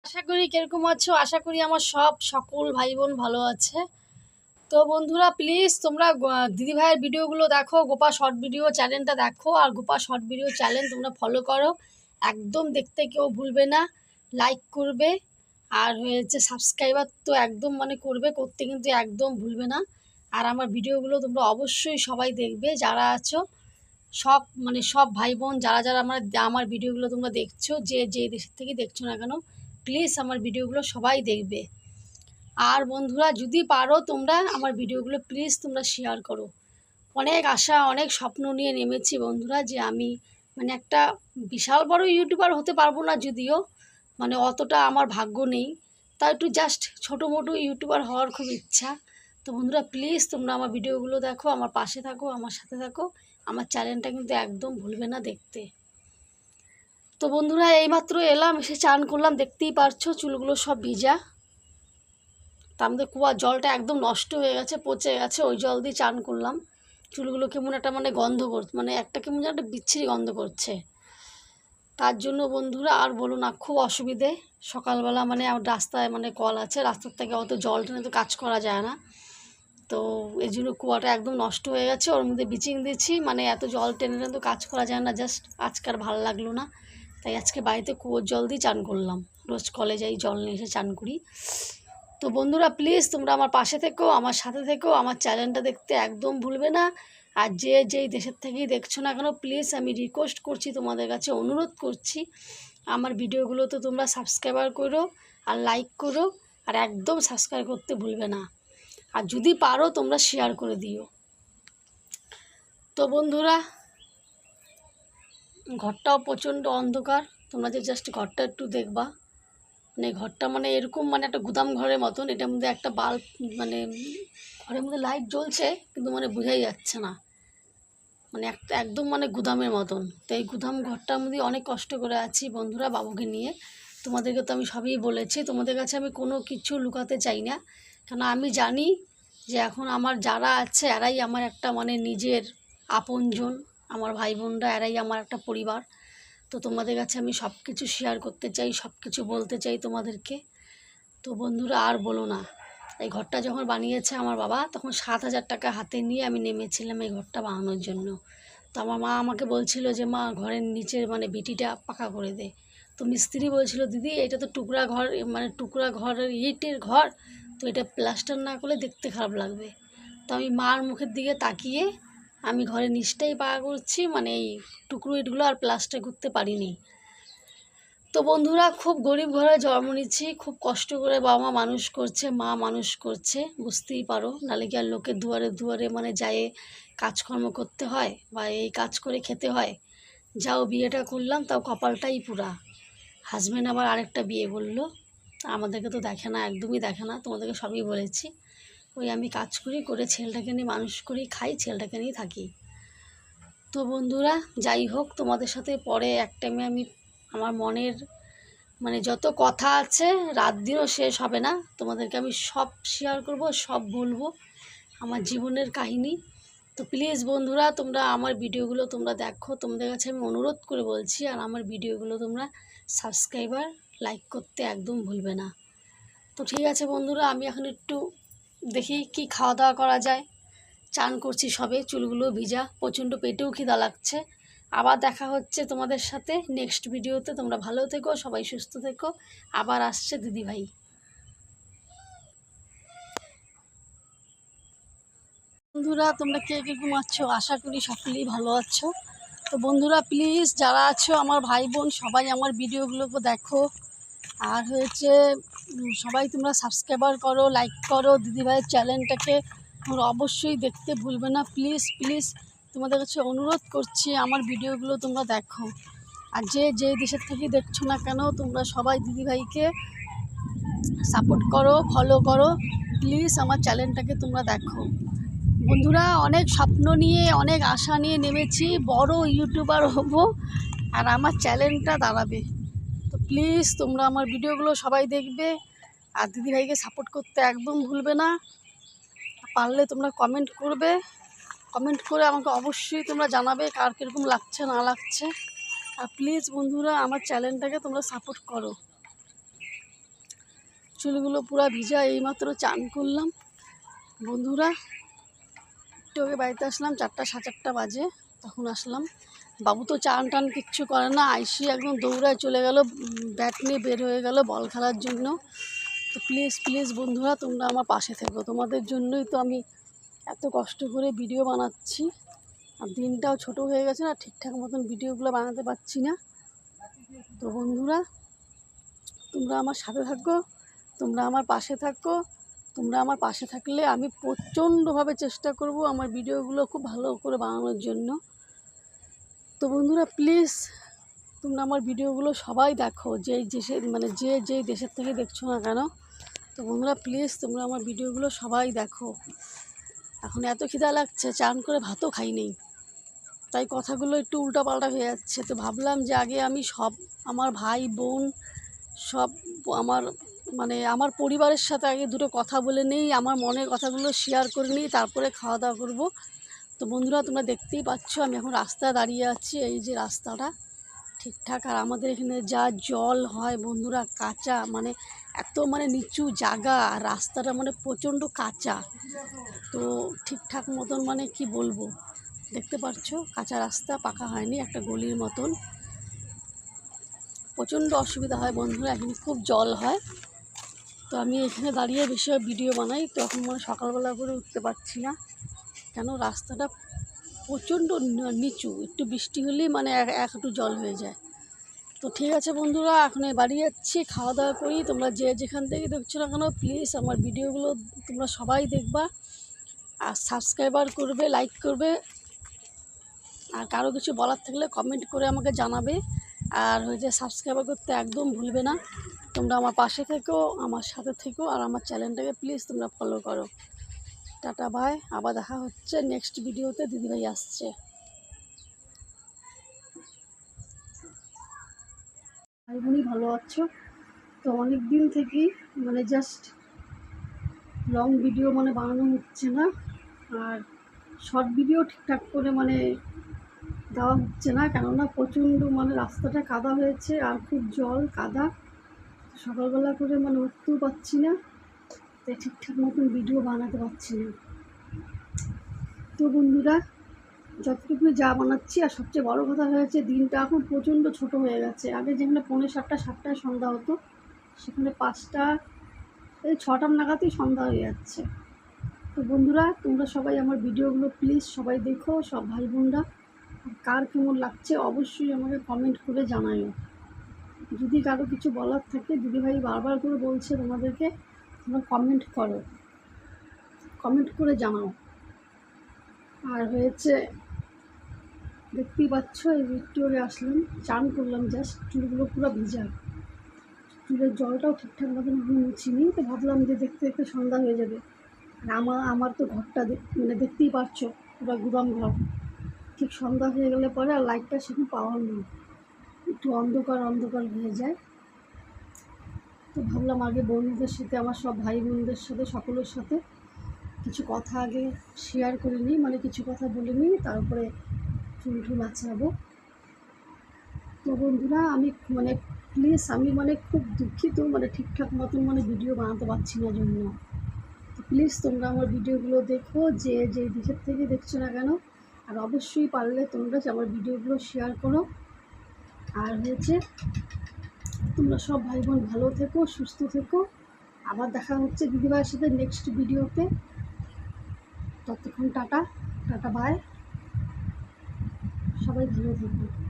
আশা করি কিরকম আছো। আশা করি আমার সকল ভাই বোন ভালো আছে। তো বন্ধুরা প্লিজ তোমরা দিদি ভাইয়ের ভিডিওগুলো দেখো, গোপা শর্ট ভিডিও চ্যানেলটা দেখো, আর গোপা শর্ট ভিডিও চ্যানেল তোমরা ফলো করো। একদম দেখতে কেউ ভুলবে না, লাইক করবে, আর হয়েছে সাবস্ক্রাইবার তো একদম করতে কিন্তু একদম ভুলবে না। আর আমার ভিডিওগুলো তোমরা অবশ্যই সবাই দেখবে, যারা আছো সব ভাই বোন যারা যারা আমার ভিডিওগুলো তোমরা দেখছো, যে দেশের থেকে দেখছো না কেন, প্লিজ আমার ভিডিওগুলো সবাই দেখবে। আর বন্ধুরা যদি পারো তোমরা আমার ভিডিওগুলো প্লিজ তোমরা শেয়ার করো। অনেক আশা অনেক স্বপ্ন নিয়ে নেমেছি বন্ধুরা, যে আমি একটা বিশাল বড় ইউটিউবার হতে পারবো না, যদিও অতটা আমার ভাগ্য নেই, তা একটু জাস্ট ছোটো মোটো ইউটিউবার হওয়ার খুব ইচ্ছা। তো বন্ধুরা প্লিজ তোমরা আমার ভিডিওগুলো দেখো, আমার পাশে থাকো, আমার সাথে থাকো। আমার চ্যানেলটা কিন্তু একদম ভুলবে না দেখতে। তো বন্ধুরা এইমাত্র এলাম, এসে চান করলাম, দেখতেই পারছো চুলগুলো সব ভিজা। তার মধ্যে কুয়ার জলটা একদম নষ্ট হয়ে গেছে, পচে গেছে, ওই জল দিয়ে চান করলাম। চুলগুলো কেমন একটা গন্ধ করছে, একটা কেমন একটা বিচ্ছিরি গন্ধ করছে। তার জন্য বন্ধুরা আর বলো না, খুব অসুবিধে। সকালবেলা রাস্তায় কল আছে, রাস্তার থেকে অত জল টেনে তো কাজ করা যায় না। তো এই জন্য কুয়াটা একদম নষ্ট হয়ে গেছে, ওর মধ্যে ব্লিচিং দিয়েছি, এত জল টেনে টেনে তো কাজ করা যায় না। জাস্ট আজকে আর ভালো লাগলো না, তাই আজকে বাড়িতে কুয়োর জল দিয়ে চান করলাম। রোজ কলে যাই, জল নিয়ে এসে চান করি। তো বন্ধুরা প্লিজ তোমরা আমার পাশে থেকো, আমার সাথে থেকো, আমার চ্যানেলটা দেখতে একদম ভুলবে না। আর যেই দেশের থেকেই দেখছো না কেন, প্লিজ আমি রিকোয়েস্ট করছি, তোমাদের কাছে অনুরোধ করছি, আমার ভিডিওগুলো তো তোমরা সাবস্ক্রাইবার করো আর লাইক করো, আর একদম সাবস্ক্রাইব করতে ভুলবে না। আর যদি পারো তোমরা শেয়ার করে দিও। তো বন্ধুরা ঘরটাও প্রচণ্ড অন্ধকার, তোমরা যে জাস্ট ঘরটা একটু দেখবা। ঘরটা এরকম একটা গুদাম ঘরের মতন। এটার মধ্যে একটা বাল্ব ঘরের মধ্যে লাইট জ্বলছে, কিন্তু বোঝাই যাচ্ছে না। একটা একদম গুদামের মতন। তো এই গুদাম ঘরটার মধ্যে অনেক কষ্ট করে আছি বন্ধুরা, বাবুকে নিয়ে। তোমাদেরকে তো আমি সবই বলেছি, তোমাদের কাছে আমি কোনো কিছু লুকাতে চাই না, কারণ আমি জানি যে এখন আমার যারা আছে এরাই আমার একটা নিজের আপনজন। আমার ভাই বোনরা এরাই আমার একটা পরিবার। তো তোমাদের কাছে আমি সব কিছু শেয়ার করতে চাই, সব কিছু বলতে চাই তোমাদেরকে। তো বন্ধুরা আর বলো না, এই ঘরটা যখন বানিয়েছে আমার বাবা, তখন 7,000 টাকা হাতে নিয়ে আমি নেমেছিলাম এই ঘরটা বানানোর জন্য। তো আমার মা আমাকে বলছিল যে মা ঘরের নিচের ভিটিটা পাকা করে দে। তো মিস্ত্রি বলছিল দিদি এটা তো টুকরা ঘর, টুকরা ঘরের ইটের ঘর, তো এটা প্লাস্টার না করলে দেখতে খারাপ লাগবে। তো আমি মার মুখের দিকে তাকিয়ে আমি ঘরের নিচটাই পাকা করছি, এই টুকরো ইটগুলো আর প্লাস্টার করতে পারিনি। তো বন্ধুরা খুব গরিব ঘরে জন্ম নিচ্ছি, খুব কষ্ট করে বাবা মা মানুষ করছে, মা মানুষ করছে, বুঝতেই পারো। নাহলে কি আর লোকের দুয়ারে দুয়ারে যায় কাজকর্ম করতে হয়, বা এই কাজ করে খেতে হয়। যাও বিয়েটা করলাম, তাও কপালটাই পুরা। হাজব্যান্ড আবার আরেকটা বিয়ে করলো, আমাদেরকে তো দেখে না, একদমই দেখে না, তোমাদেরকে সবই বলেছি। ওই আমি কাজ করি, করে ছেলেটাকে নিয়ে মানুষ করি, খাই, ছেলেটাকে নিয়ে থাকি। তো বন্ধুরা যাই হোক, তোমাদের সাথে পরে এক টাইমে আমি আমার মনের যত কথা আছে রাত দিনও শেষ হবে না, তোমাদেরকে আমি সব শেয়ার করব, সব বলবো, আমার জীবনের কাহিনী। তো প্লিজ বন্ধুরা তোমরা আমার ভিডিওগুলো তোমরা দেখো, তোমাদের কাছে আমি অনুরোধ করে বলছি, আর আমার ভিডিওগুলো তোমরা সাবস্ক্রাইবার লাইক করতে একদম ভুলবে না। তো ঠিক আছে বন্ধুরা, আমি এখন একটু দেখি কি খাওয়া দাওয়া করা যায়। চান করছি সবে, চুলগুলো ভিজা, প্রচণ্ড পেটেও খিদা লাগছে। আবার দেখা হচ্ছে তোমাদের সাথে নেক্সট ভিডিওতে। তোমরা ভালো থেকো, সবাই সুস্থ থেকো। আবার আসছে দিদিভাই। বন্ধুরা তোমরা কে কে ঘুমাচ্ছো, আশা করি সকলেই ভালো আছো। তো বন্ধুরা প্লিজ যারা আছো আমার ভাই বোন, সবাই আমার ভিডিওগুলোকে দেখো, আর হয়েছে সবাই তোমরা সাবস্ক্রাইবার করো, লাইক করো, দিদিভাইয়ের চ্যানেলটাকে তোমরা অবশ্যই দেখতে ভুলবে না। প্লিজ প্লিজ তোমাদের কাছে অনুরোধ করছি, আমার ভিডিওগুলো তোমরা দেখো। আর যে দেশের থেকে দেখছো না কেন, তোমরা সবাই দিদিভাইকে সাপোর্ট করো, ফলো করো, প্লিজ আমার চ্যানেলটাকে তোমরা দেখো। বন্ধুরা অনেক স্বপ্ন নিয়ে, অনেক আশা নিয়ে নেমেছি, বড় ইউটিউবার হব, আর আমার চ্যানেলটা দাঁড়াবে। তো প্লিজ তোমরা আমার ভিডিওগুলো সবাই দেখবে, আর দিদিভাইকে সাপোর্ট করতে একদম ভুলবে না। পারলে তোমরা কমেন্ট করবে, কমেন্ট করে আমাকে অবশ্যই তোমরা জানাবে কার কীরকম লাগছে না লাগছে। আর প্লিজ বন্ধুরা আমার চ্যানেলটাকে তোমরা সাপোর্ট করো। চুলগুলো পুরো ভিজা, এইমাত্র চান করলাম বন্ধুরা। একটু আগে বাড়িতে আসলাম, 4টা 4:30 বাজে, তখন আসলাম। বাবু তো চান টান কিচ্ছু করে না, আইসি একদম দৌড়ায় চলে গেল, ব্যাট নিয়ে বের হয়ে গেল বল খেলার জন্য। তো প্লিজ প্লিজ বন্ধুরা, তোমরা আমার পাশে থেকো, তোমাদের জন্যই তো আমি এত কষ্ট করে ভিডিও বানাচ্ছি। আর দিনটাও ছোট হয়ে গেছে না, ঠিকঠাক মতন ভিডিওগুলো বানাতে পারছি না। তো বন্ধুরা, তোমরা আমার সাথে থাকো, তোমরা আমার পাশে থাকো। তোমরা আমার পাশে থাকলে আমি প্রচণ্ডভাবে চেষ্টা করব আমার ভিডিওগুলো খুব ভালো করে বানানোর জন্য। তো বন্ধুরা প্লিজ, তোমরা আমার ভিডিওগুলো সবাই দেখো, যেই দেশের মানে যেই দেশের থেকে দেখছো না কেন। তো বন্ধুরা প্লিজ, তোমরা আমার ভিডিওগুলো সবাই দেখো। এখন এত খিদা লাগছে, চান করে ভাতও খাইনি, তাই কথাগুলো একটু উল্টাপাল্টা হয়ে যাচ্ছে। তো ভাবলাম যে আগে আমি সব আমার ভাই বোন সব আমার আমার পরিবারের সাথে আগে দুটো কথা বলে নিই, আমার মনের কথাগুলো শেয়ার করে নিই, তারপরে খাওয়া দাওয়া করবো। তো বন্ধুরা তোমরা দেখতেই পাচ্ছ আমি এখন রাস্তায় দাঁড়িয়ে আছি, এই যে রাস্তাটা ঠিকঠাক। আর আমাদের এখানে যা জল হয় বন্ধুরা, কাঁচা এত নিচু জায়গা, আর রাস্তাটা প্রচণ্ড কাঁচা। তো ঠিকঠাক মতন কি বলবো, দেখতে পাচ্ছ কাঁচা রাস্তা, পাকা হয়নি, একটা গলির মতন। প্রচণ্ড অসুবিধা হয় বন্ধুরা, এখন খুব জল হয়। তো আমি এখানে দাঁড়িয়ে বেশি ভিডিও বানাই। তো এখন সকালবেলা করে উঠতে পারছি না, কেন রাস্তাটা প্রচণ্ড নিচু, একটু বৃষ্টি হলেই এক হাঁটু জল হয়ে যায়। তো ঠিক আছে বন্ধুরা, এখন বাড়ি যাচ্ছি, খাওয়া দাওয়া করি। তোমরা যেখান থেকে দেখছো না কেন, প্লিজ আমার ভিডিওগুলো তোমরা সবাই দেখবা, আর সাবস্ক্রাইবার করবে, লাইক করবে, আর কারো কিছু বলার থাকলে কমেন্ট করে আমাকে জানাবে। আর সাবস্ক্রাইবার করতে একদম ভুলবে না। তোমরা আমার পাশে থেকো, আমার সাথে থেকো, আর আমার চ্যানেলটাকে প্লিজ তোমরা ফলো করো। টাটা বাই, আবার দেখা হচ্ছে নেক্সট ভিডিওতে। দিদিভাই আসছে। ভাই বোনই ভালো আছো তো? অনেক দিন থেকেই জাস্ট লং ভিডিও বানানো হচ্ছে না, আর শর্ট ভিডিও ঠিকঠাক করে দেওয়া হচ্ছে না, কেননা প্রচণ্ড রাস্তাটা কাদা হয়েছে, আর খুব জল কাদা। সকালবেলা করে উঠতেও পারছি না, তাই ঠিকঠাক মতন ভিডিও বানাতে পারছি না। তো বন্ধুরা, যতটুকু যা বানাচ্ছি, আর সবচেয়ে বড় কথা হয়েছে দিনটা এখন প্রচণ্ড ছোট হয়ে গেছে। আগে যেখানে 6:45-7টায় সন্ধ্যা হতো, সেখানে 5টা এই 6টা নাগাদই সন্ধ্যা হয়ে যাচ্ছে। তো বন্ধুরা, তোমরা সবাই আমার ভিডিওগুলো প্লিজ সবাই দেখো, সব ভাই বোনরা। কার কেমন লাগছে অবশ্যই আমাকে কমেন্ট করে জানাও। যদি কারো কিছু বলার থাকে, দিদিভাই বারবার করে বলছে তোমাদেরকে, তোমরা কমেন্ট করো, কমেন্ট করে জানাও। আর দেখতেই পাচ্ছ, এই একটু আগে আসলাম, চান করলাম, জাস্ট চুলগুলো পুরো ভিজা, চুলের জলটাও ঠিকঠাক মতন মুছিনি। তো ভাবলাম যে দেখতে দেখতে সন্ধ্যা হয়ে যাবে। আর আমার তো ঘরটা দেখতেই পাচ্ছ, পুরো গুদাম ঘর। ঠিক সন্ধ্যা হয়ে গেলে পরে আর লাইটটা সেখানে পাওয়া নেই, একটু অন্ধকার অন্ধকার হয়ে যায়। তো ভাবলাম আগে বন্ধুদের সাথে, আমার সব ভাই বোনদের সাথে, সকলের সাথে কিছু কথা আগে শেয়ার করে নিই, কিছু কথা বলে নিই, তারপরে চুল আঁচড়াবো। তো বন্ধুরা, আমি প্লিজ, আমি খুব দুঃখিত, ঠিকঠাক মতন ভিডিও বানাতে পারছি না জন্য। তো প্লিজ তোমরা আমার ভিডিওগুলো দেখো, যেই দেশের থেকে দেখছো না কেন। আর অবশ্যই পারলে তোমরা আমার ভিডিওগুলো শেয়ার করো। আর তোমরা সব ভাই বোন ভালো থেকো, সুস্থ থেকো। আবার দেখা হচ্ছে দিদিভাইয়ের সাথে নেক্সট ভিডিওতে। ততক্ষণ টাটা, টাটা বাই, সবাই ভালো থেকো।